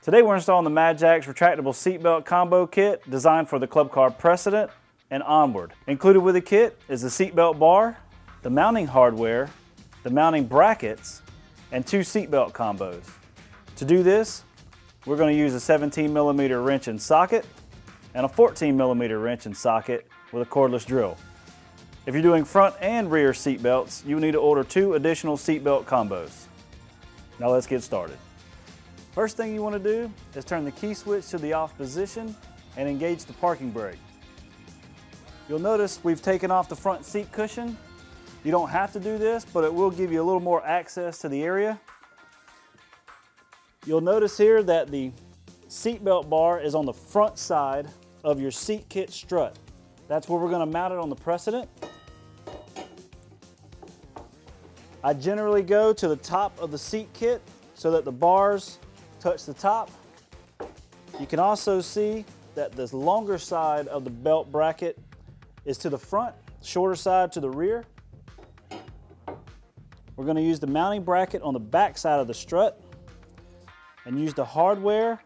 Today we're installing the Madjax retractable seatbelt combo kit designed for the Club Car Precedent and Onward. Included with the kit is the seatbelt bar, the mounting hardware, the mounting brackets, and 2 seatbelt combos. To do this, we're going to use a 17mm wrench and socket and a 14mm wrench and socket with a cordless drill. If you're doing front and rear seatbelts, you will need to order 2 additional seatbelt combos. Now let's get started. First thing you want to do is turn the key switch to the off position and engage the parking brake. You'll notice we've taken off the front seat cushion. You don't have to do this, but it will give you a little more access to the area. You'll notice here that the seatbelt bar is on the front side of your seat kit strut. That's where we're going to mount it on the Precedent. I generally go to the top of the seat kit so that the bars touch the top. You can also see that this longer side of the belt bracket is to the front, shorter side to the rear. We're going to use the mounting bracket on the back side of the strut and use the hardware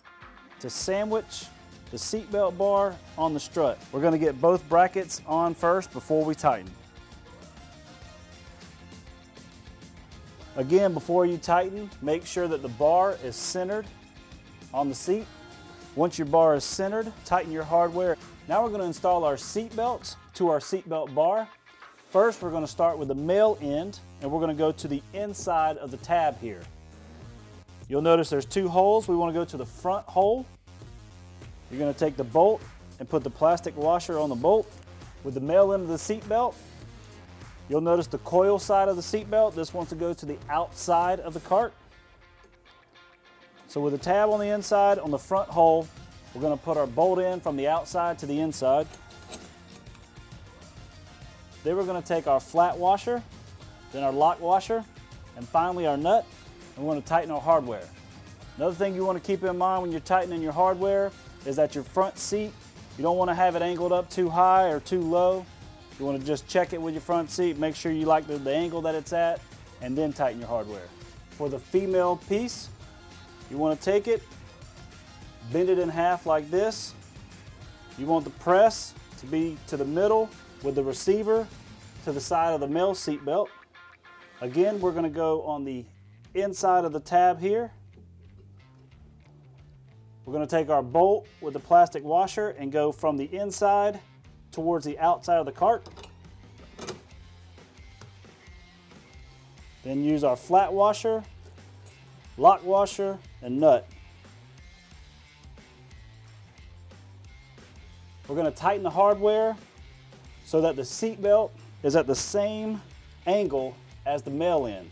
to sandwich the seatbelt bar on the strut. We're going to get both brackets on first before we tighten. Again, before you tighten, make sure that the bar is centered on the seat. Once your bar is centered, tighten your hardware. Now we're going to install our seat belts to our seatbelt bar. First, we're going to start with the male end, and we're going to go to the inside of the tab here. You'll notice there's 2 holes. We want to go to the front hole. You're going to take the bolt and put the plastic washer on the bolt. With the male end of the seat belt, you'll notice the coil side of the seat belt. This wants to go to the outside of the cart. So with the tab on the inside, on the front hole, we're going to put our bolt in from the outside to the inside. Then we're going to take our flat washer, then our lock washer, and finally our nut, and we're going to tighten our hardware. Another thing you want to keep in mind when you're tightening your hardware is that your front seat, you don't want to have it angled up too high or too low. You want to just check it with your front seat, make sure you like the angle that it's at, and then tighten your hardware. For the female piece, you want to take it, bend it in half like this. You want the press to be to the middle with the receiver to the side of the male seat belt. Again, we're going to go on the inside of the tab here. We're going to take our bolt with the plastic washer and go from the inside towards the outside of the cart. Then use our flat washer, lock washer, and nut. We're going to tighten the hardware so that the seat belt is at the same angle as the male end.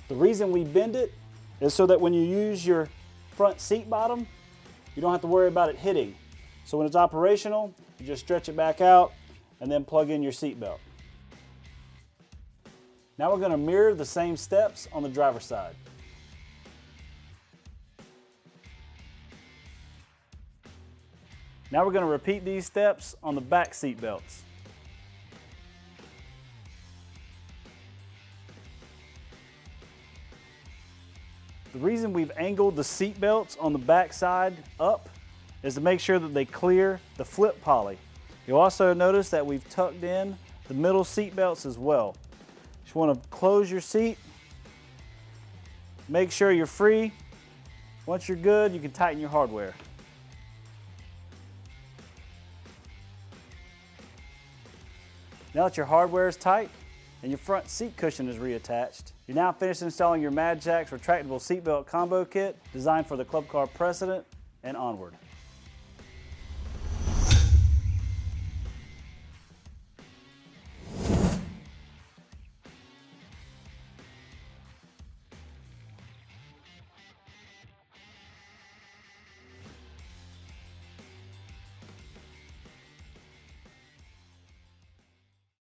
The reason we bend it is so that when you use your front seat bottom, you don't have to worry about it hitting. So when it's operational, you just stretch it back out and then plug in your seat belt. Now we're going to mirror the same steps on the driver's side. Now we're going to repeat these steps on the back seat belts. The reason we've angled the seat belts on the back side up is to make sure that they clear the flip poly. You'll also notice that we've tucked in the middle seat belts as well. Just want to close your seat, make sure you're free. Once you're good, you can tighten your hardware. Now that your hardware is tight and your front seat cushion is reattached, you're now finished installing your Madjax retractable seatbelt combo kit designed for the Club Car Precedent and Onward.